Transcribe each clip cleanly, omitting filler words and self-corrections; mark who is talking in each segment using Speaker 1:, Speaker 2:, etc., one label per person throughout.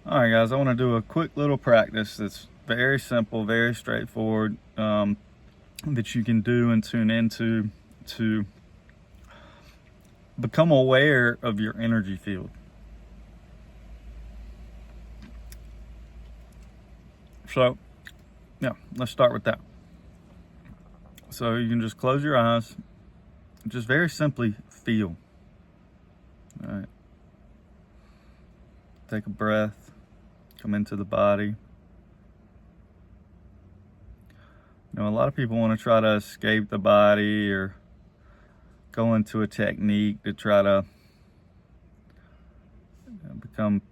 Speaker 1: All right, guys, I want to do a quick little practice that's very simple, very straightforward, that you can do and tune into to become aware of your energy field. So, yeah, let's start with that. So you can just close your eyes, just very simply feel. All right. Take a breath, come into the body. You know, a lot of people want to try to escape the body or go into a technique to try to become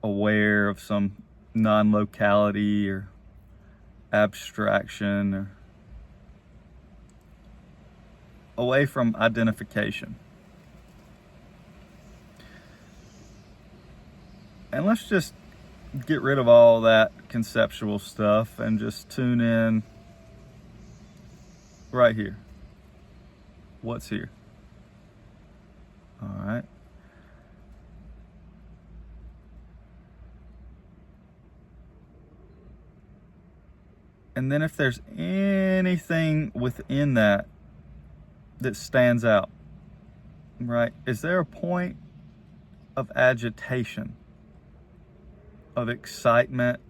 Speaker 1: aware of some non-locality or abstraction or away from identification. And let's just get rid of all that conceptual stuff and just tune in right here. What's here? All right. And then if there's anything within that that stands out, right? Is there a point of agitation, of excitement,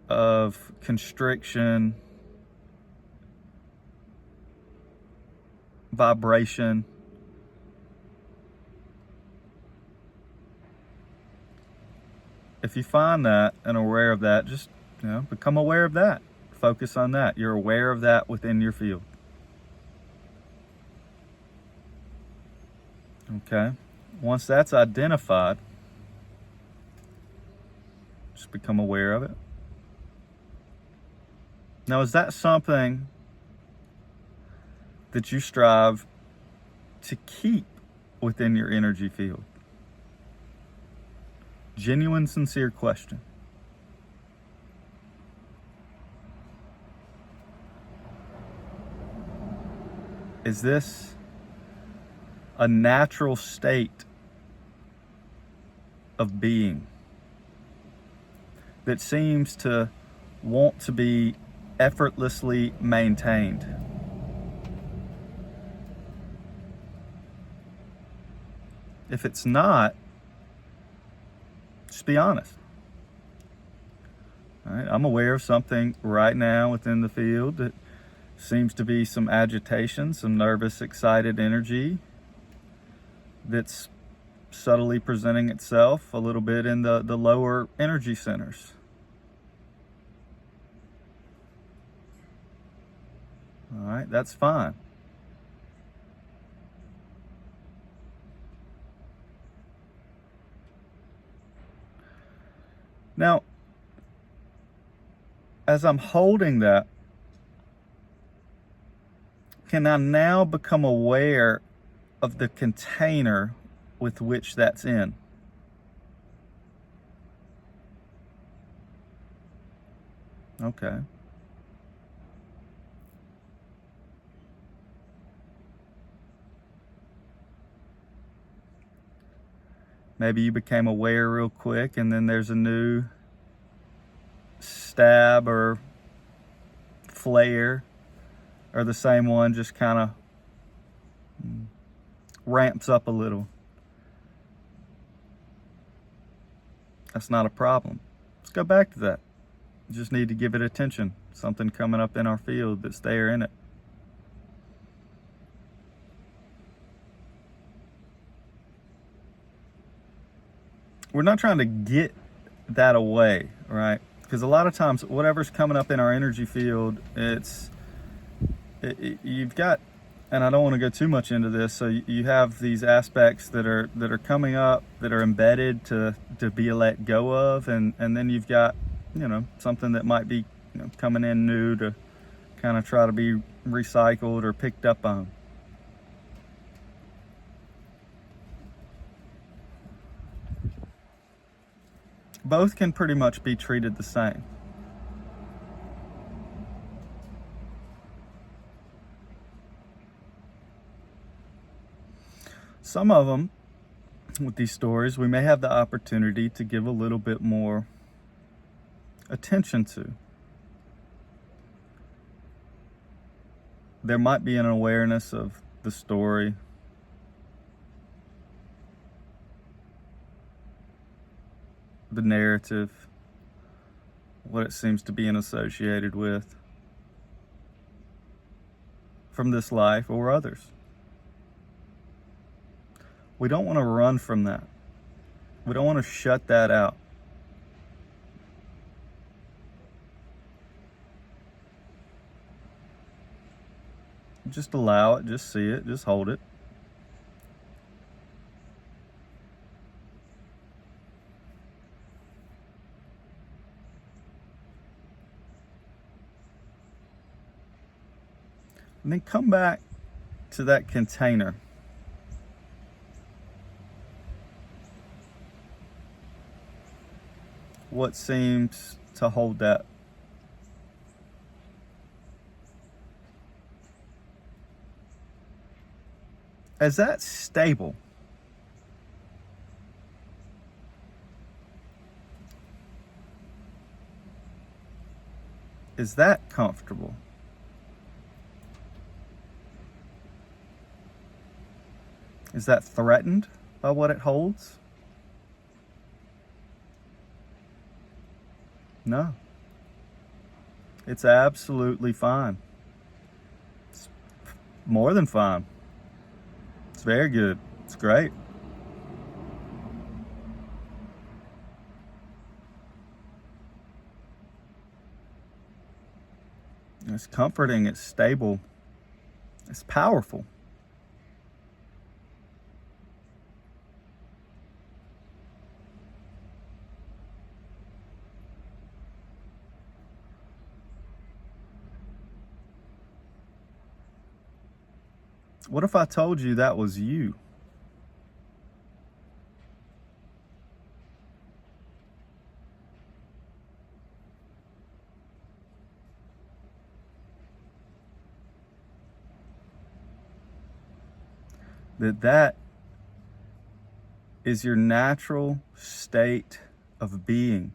Speaker 1: of constriction, vibration? If you find that and aware of that, just become aware of that. Focus on that. You're aware of that within your field. Okay. Once that's identified, just become aware of it. Now, is that something that you strive to keep within your energy field? Genuine, sincere question. Is this a natural state of being that seems to want to be effortlessly maintained? If it's not, just be honest. All right, I'm aware of something right now within the field that seems to be some agitation, some nervous, excited energy that's subtly presenting itself a little bit in the lower energy centers. All right, that's fine. Now, as I'm holding that, can I now become aware of the container with which that's in? Okay. Maybe you became aware real quick and then there's a new stab or flare, or the same one just kind of ramps up a little. That's not a problem. Let's go back to that. You just need to give it attention. Something coming up in our field that's there in it. We're not trying to get that away, right? Because a lot of times, whatever's coming up in our energy field, you've got, and I don't want to go too much into this, so you have these aspects that are coming up, that are embedded to be let go of, and then you've got, something that might be coming in new to kind of try to be recycled or picked up on. Both can pretty much be treated the same. Some of them with these stories, we may have the opportunity to give a little bit more attention to. There might be an awareness of the story, the narrative, what it seems to be associated with from this life or others. We don't want to run from that. We don't want to shut that out. Just allow it, just see it, just hold it. And then come back to that container. What seems to hold that? Is that stable? Is that comfortable? Is that threatened by what it holds? No. It's absolutely fine. It's more than fine. It's very good. It's great. It's comforting. It's stable. It's powerful. What if I told you that was you? That is your natural state of being.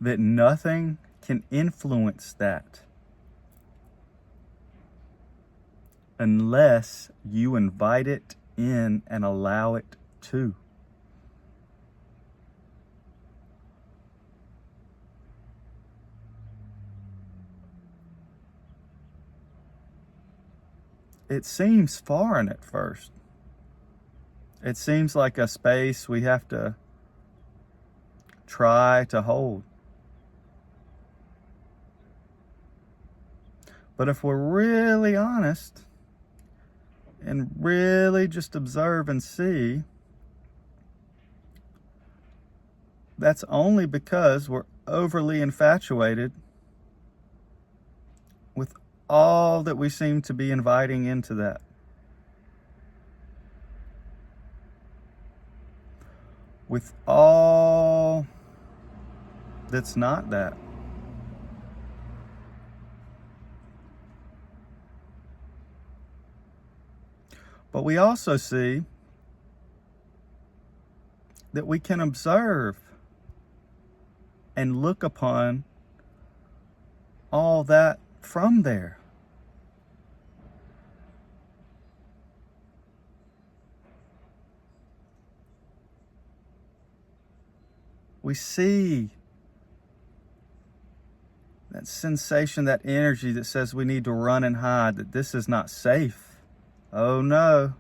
Speaker 1: That nothing can influence that unless you invite it in and allow it to. It seems foreign at first. It seems like a space we have to try to hold. But if we're really honest and really just observe and see, that's only because we're overly infatuated with all that we seem to be inviting into that. With all that's not that. But we also see that we can observe and look upon all that from there. We see that sensation, that energy that says we need to run and hide, that this is not safe. Oh no.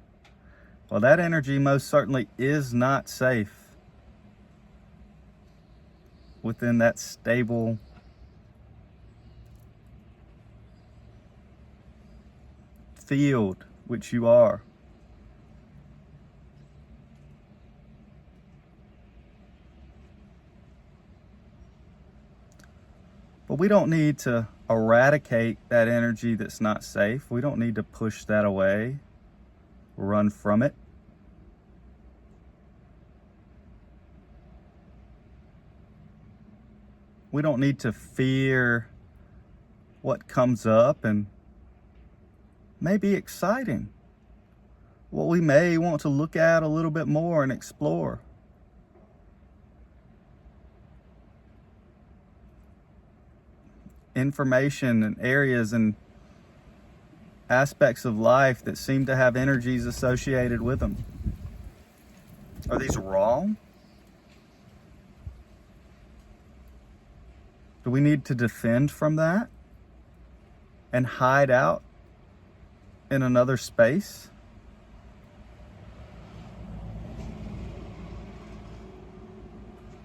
Speaker 1: Well, that energy most certainly is not safe within that stable field which you are. But we don't need to eradicate that energy that's not safe. We don't need to push that away, run from it. We don't need to fear what comes up and may be exciting, what we may want to look at a little bit more and explore. Information and areas and aspects of life that seem to have energies associated with them. Are these wrong? Do we need to defend from that and hide out in another space?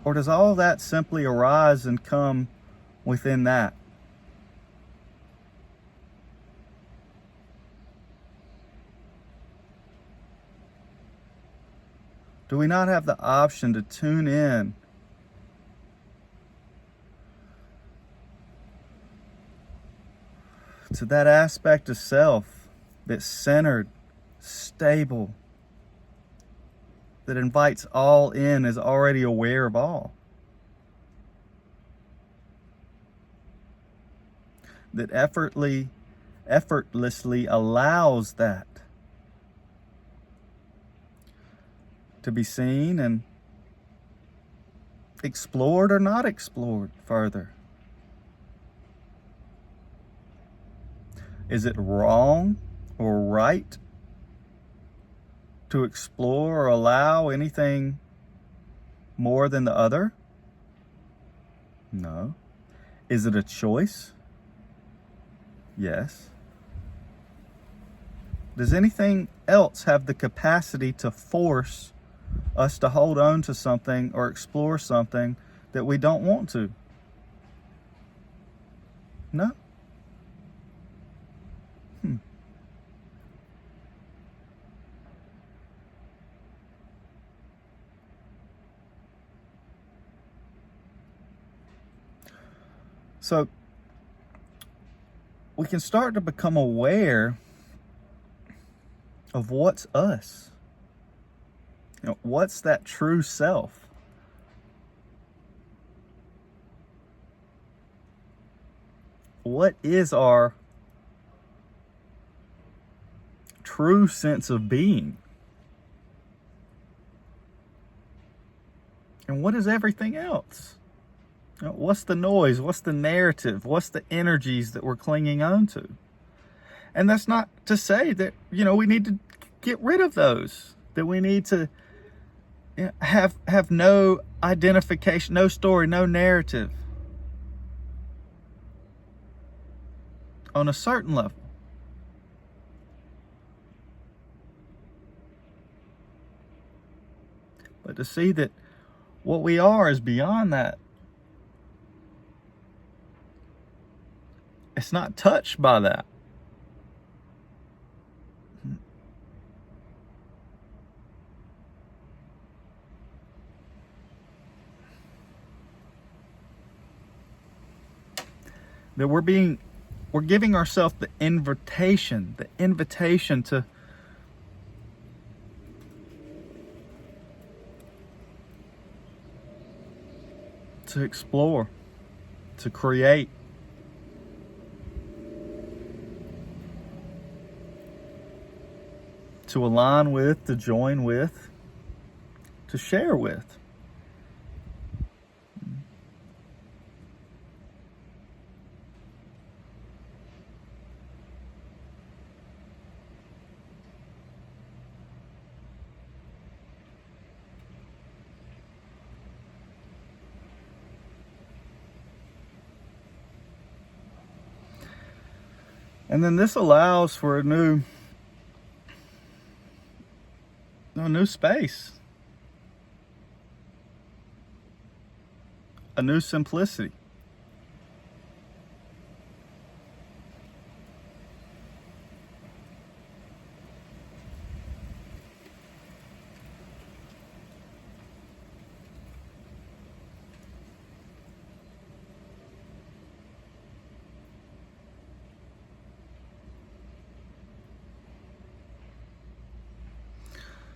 Speaker 1: Or does all that simply arise and come within that? Do we not have the option to tune in to that aspect of self that's centered, stable, that invites all in, is already aware of all? That effortlessly allows that to be seen and explored or not explored further. Is it wrong or right to explore or allow anything more than the other? No. Is it a choice? Yes. Does anything else have the capacity to force us to hold on to something or explore something that we don't want to? No. So we can start to become aware of what's us. You know, what's that true self? What is our true sense of being? And what is everything else? You know, what's the noise? What's the narrative? What's the energies that we're clinging on to? And that's not to say that, we need to get rid of those, that we need to have no identification, no story, no narrative on a certain level. But to see that what we are is beyond that. It's not touched by that. That we're giving ourselves the invitation to explore, to create, to align with, to join with, to share with. And then this allows for a new space, a new simplicity.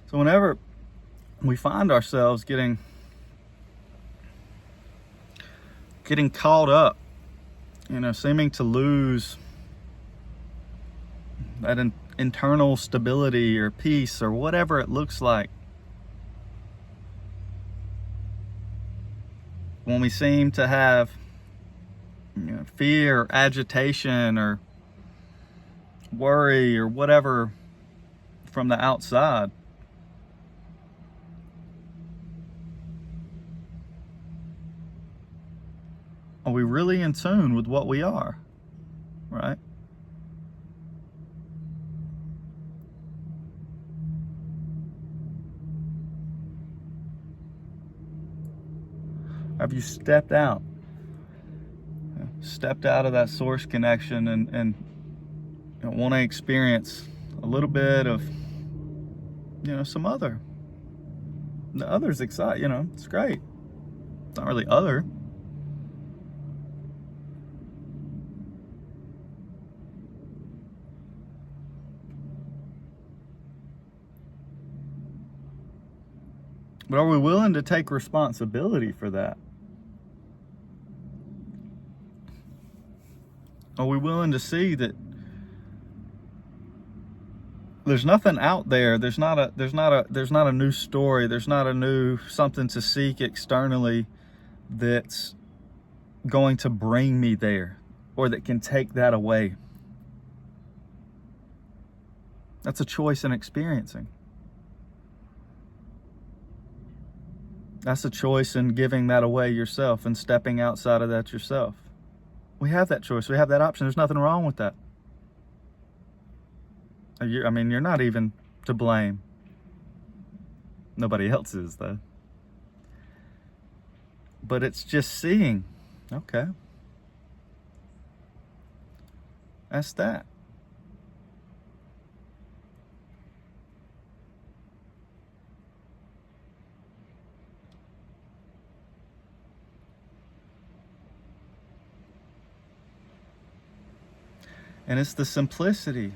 Speaker 1: So whenever we find ourselves getting caught up seeming to lose that internal stability or peace or whatever it looks like. When we seem to have fear or agitation or worry or whatever from the outside, are we really in tune with what we are, right? Have you stepped out of that source connection and want to experience a little bit of some other? The other's exciting, it's great. It's not really other. But are we willing to take responsibility for that? Are we willing to see that there's nothing out there? There's not a new story. There's not a new something to seek externally that's going to bring me there or that can take that away. That's a choice in experiencing. That's a choice in giving that away yourself and stepping outside of that yourself. We have that choice. We have that option. There's nothing wrong with that. You're not even to blame. Nobody else is, though. But it's just seeing, okay, that's that. And it's the simplicity.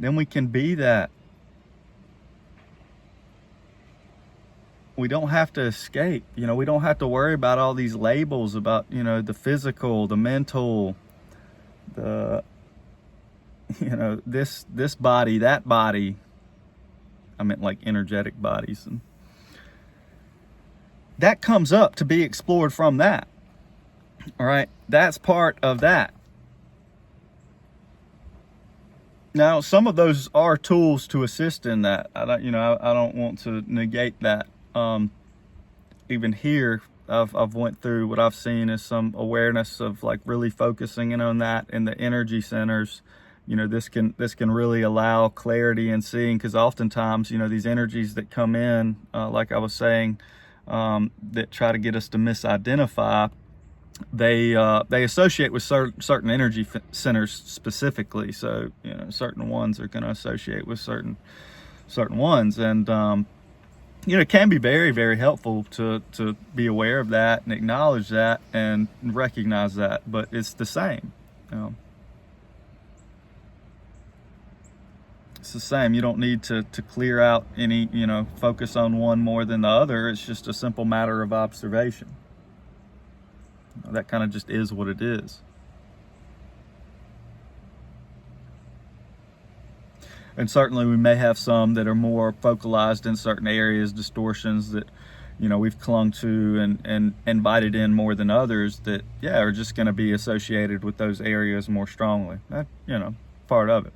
Speaker 1: Then we can be that. We don't have to escape. We don't have to worry about all these labels about, the physical, the mental, the, this body, that body. I meant like energetic bodies. And that comes up to be explored from that. All right, that's part of that. Now, some of those are tools to assist in that. I don't want to negate that. Even here, I've went through what I've seen is some awareness of like really focusing in on that in the energy centers. This can really allow clarity and seeing, because oftentimes, these energies that come in, like I was saying, that try to get us to misidentify. They associate with certain energy centers specifically. So certain ones are going to associate with certain ones, and it can be very, very helpful to be aware of that and acknowledge that and recognize that. But it's the same. It's the same. You don't need to clear out any, focus on one more than the other. It's just a simple matter of observation. That kind of just is what it is. And certainly we may have some that are more focalized in certain areas, distortions that, we've clung to and invited in more than others that, are just going to be associated with those areas more strongly. That, part of it.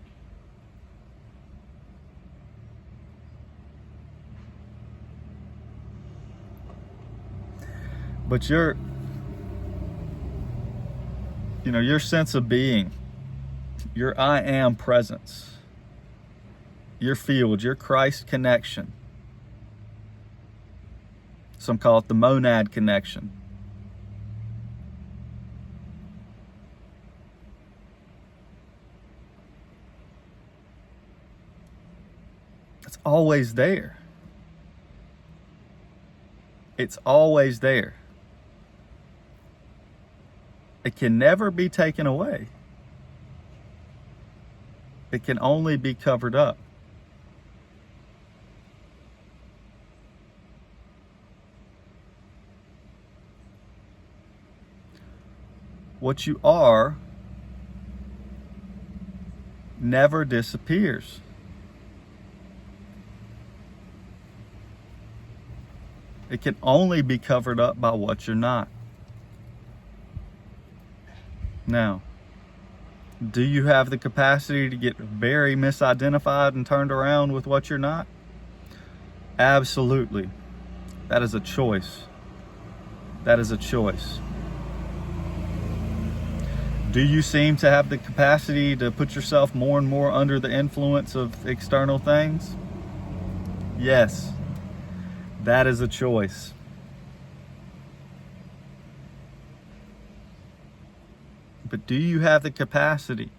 Speaker 1: But your sense of being, your I am presence, your field, your Christ connection. Some call it the monad connection. It's always there. It's always there. It can never be taken away. It can only be covered up. what you are never disappears. It can only be covered up by what you're not. Now, do you have the capacity to get very misidentified and turned around with what you're not? Absolutely. That is a choice. That is a choice. Do you seem to have the capacity to put yourself more and more under the influence of external things? Yes. That is a choice. But do you have the capacity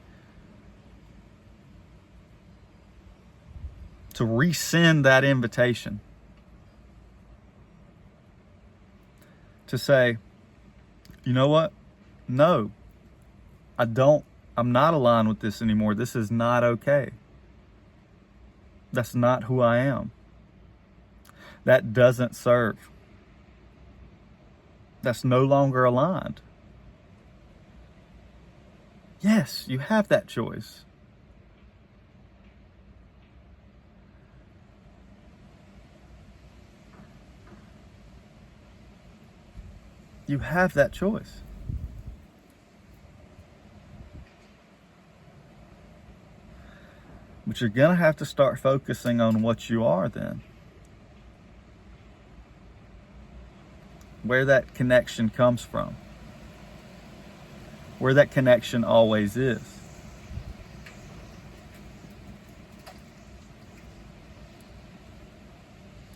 Speaker 1: to rescind that invitation? To say, you know what? No, I'm not aligned with this anymore. This is not okay. That's not who I am. That doesn't serve. That's no longer aligned. Yes, you have that choice. You have that choice. But you're going to have to start focusing on what you are then. Where that connection comes from. Where that connection always is.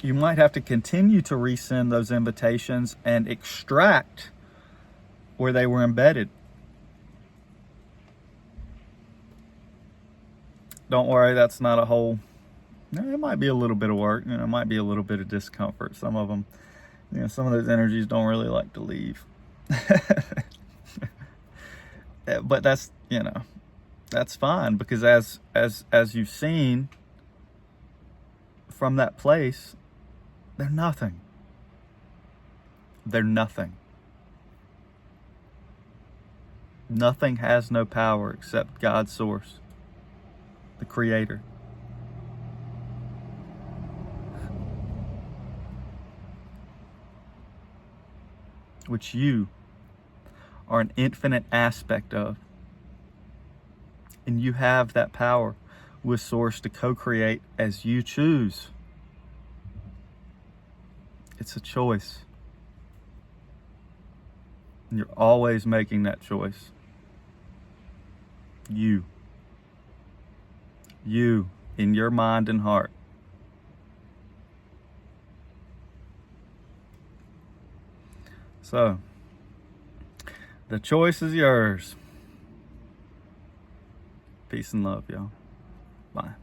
Speaker 1: You might have to continue to resend those invitations and extract where they were embedded. Don't worry, that's not a whole, it might be a little bit of work, it might be a little bit of discomfort. Some of them, some of those energies don't really like to leave. But that's, that's fine, because as you've seen from that place, they're nothing. They're nothing. Nothing has no power except God's source, the Creator. Which you are an infinite aspect of. And you have that power with Source to co-create as you choose. It's a choice. And you're always making that choice. You, in your mind and heart. So, the choice is yours. Peace and love, y'all. Bye.